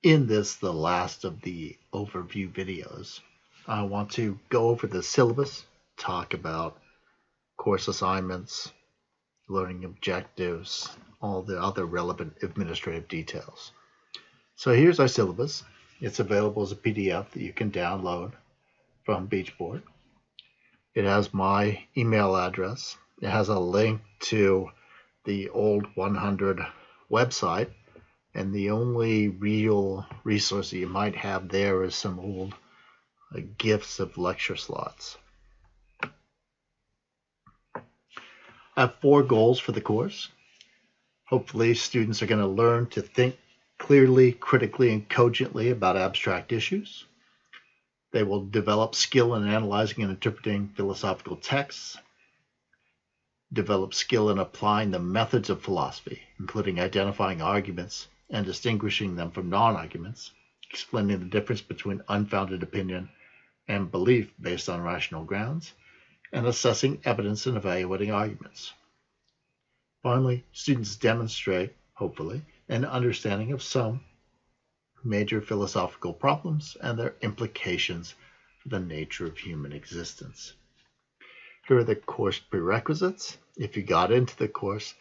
In this, the last of the overview videos, I want to go over the syllabus, talk about course assignments, learning objectives, all the other relevant administrative details. So here's our syllabus. It's available as a PDF that you can download from Beachboard. It has my email address. It has a link to the old 100 website, and the only real resource that you might have there is some old GIFs of lecture slots. I have 4 goals for the course. Hopefully, students are going to learn to think clearly, critically, and cogently about abstract issues. They will develop skill in analyzing and interpreting philosophical texts, develop skill in applying the methods of philosophy, including identifying arguments and distinguishing them from non-arguments, explaining the difference between unfounded opinion and belief based on rational grounds, and assessing evidence and evaluating arguments. Finally, students demonstrate, hopefully, an understanding of some major philosophical problems and their implications for the nature of human existence. Here are the course prerequisites. If you got into the course,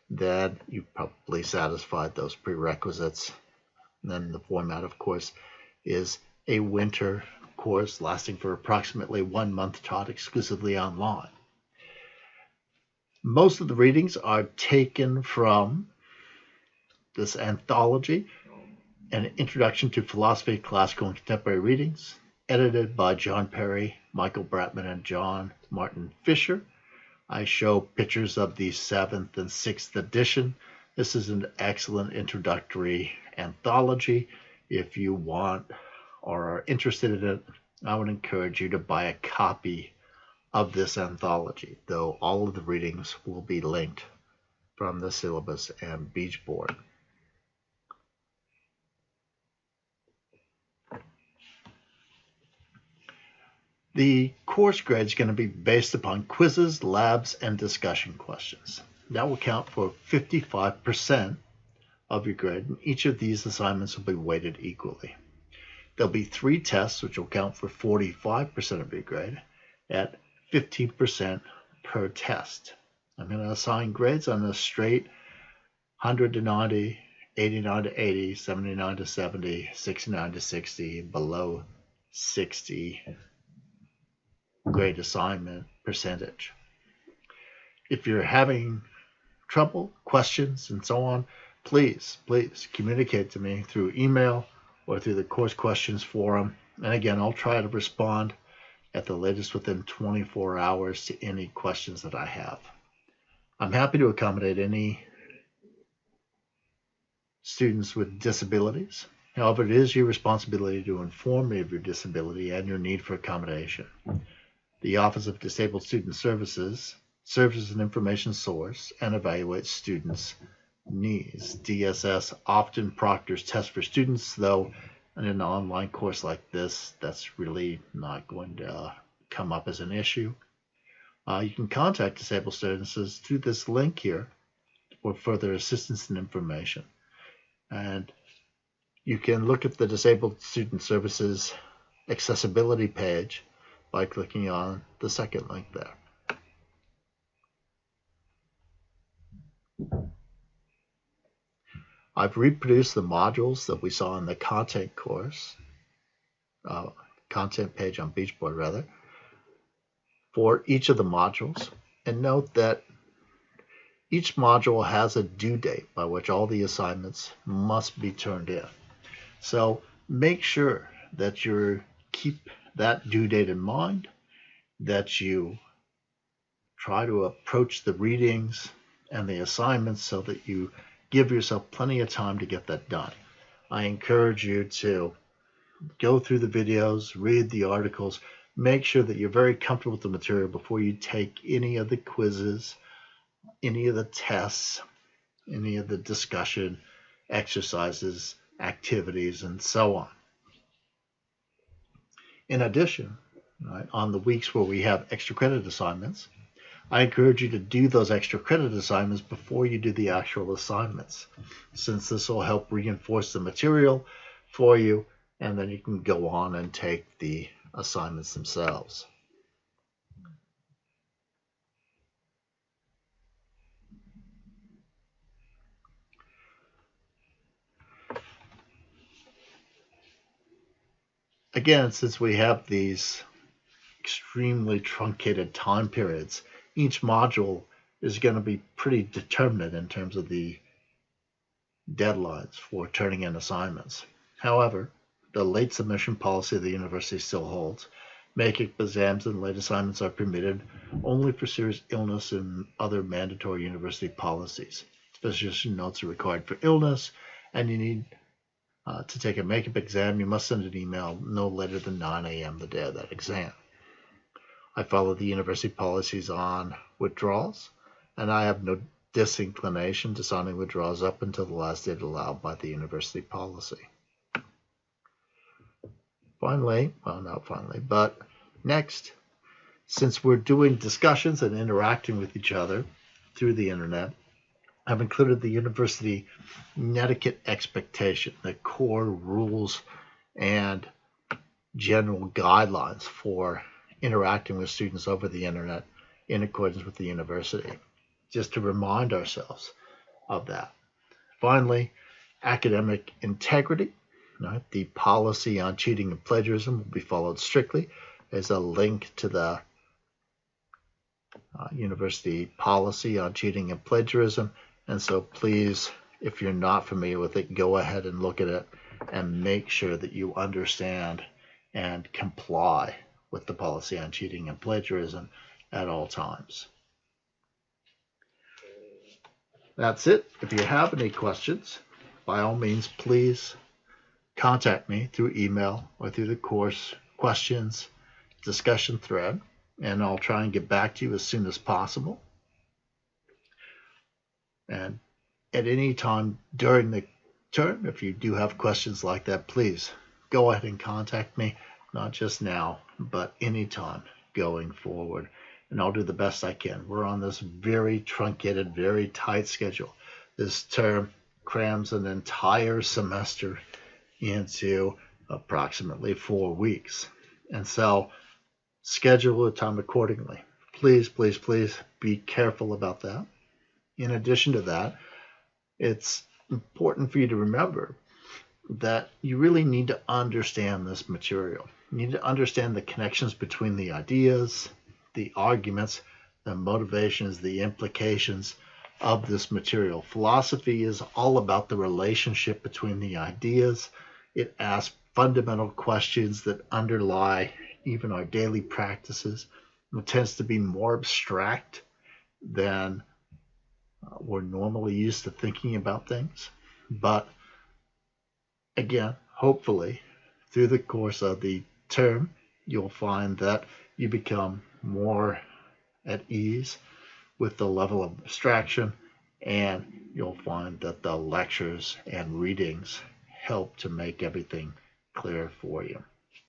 then you probably satisfied those prerequisites. And then the format, of course, is a winter course lasting for approximately 1 month, taught exclusively online. Most of the readings are taken from this anthology, An Introduction to Philosophy, Classical and Contemporary Readings, edited by John Perry, Michael Bratman, and John Martin Fisher. I show pictures of the 7th and 6th edition. This is an excellent introductory anthology. If you want or are interested in it, I would encourage you to buy a copy of this anthology, though all of the readings will be linked from the syllabus and Beachboard. The course grade is going to be based upon quizzes, labs, and discussion questions. That will count for 55% of your grade, and each of these assignments will be weighted equally. There'll be 3 tests, which will count for 45% of your grade, at 15% per test. I'm going to assign grades on a straight 100 to 90, 89 to 80, 79 to 70, 69 to 60, below 60 grade assignment percentage. If you're having trouble, questions, and so on, please communicate to me through email or through the course questions forum. And again, I'll try to respond at the latest within 24 hours to any questions that I have. I'm happy to accommodate any students with disabilities. However, it is your responsibility to inform me of your disability and your need for accommodation. The Office of Disabled Student Services serves as an information source and evaluates students' needs. DSS often proctors tests for students, though in an online course like this, that's really not going to come up as an issue. You can contact Disabled Services through this link here for further assistance and information. And you can look at the Disabled Student Services accessibility page by clicking on the second link there. I've reproduced the modules that we saw in the content course, content page on Beachboard rather, for each of the modules. And note that each module has a due date by which all the assignments must be turned in. So make sure that you keep that due date in mind, that you try to approach the readings and the assignments so that you give yourself plenty of time to get that done. I encourage you to go through the videos, read the articles, make sure that you're very comfortable with the material before you take any of the quizzes, any of the tests, any of the discussion exercises, activities, and so on. In addition, on the weeks where we have extra credit assignments, I encourage you to do those extra credit assignments before you do the actual assignments, since this will help reinforce the material for you, and then you can go on and take the assignments themselves. Again, since we have these extremely truncated time periods, each module is going to be pretty determinate in terms of the deadlines for turning in assignments. However, the late submission policy of the university still holds. Make-up exams and late assignments are permitted only for serious illness and other mandatory university policies. Physician notes are required for illness, and you need to take a make-up exam. You must send an email no later than 9 a.m. the day of that exam. I follow the university policies on withdrawals, and I have no disinclination to signing withdrawals up until the last date allowed by the university policy. Finally, well, not finally, but next, since we're doing discussions and interacting with each other through the internet, I've included the university netiquette expectation, the core rules and general guidelines for interacting with students over the internet in accordance with the university, just to remind ourselves of that. Finally, academic integrity. The policy on cheating and plagiarism will be followed strictly. There's a link to the university policy on cheating and plagiarism, and so please, if you're not familiar with it, go ahead and look at it and make sure that you understand and comply with the policy on cheating and plagiarism at all times. That's it. If you have any questions, by all means, please contact me through email or through the course questions discussion thread, and I'll try and get back to you as soon as possible. And at any time during the term, if you do have questions like that, please go ahead and contact me, not just now, but anytime going forward. And I'll do the best I can. We're on this very truncated, very tight schedule. This term crams an entire semester into approximately 4 weeks. And so schedule the time accordingly. Please, please, please be careful about that. In addition to that, it's important for you to remember that you really need to understand this material. You need to understand the connections between the ideas, the arguments, the motivations, the implications of this material. Philosophy is all about the relationship between the ideas. It asks fundamental questions that underlie even our daily practices. It tends to be more abstract than we're normally used to thinking about things. But again, hopefully, through the course of the term, you'll find that you become more at ease with the level of abstraction, and you'll find that the lectures and readings help to make everything clear for you.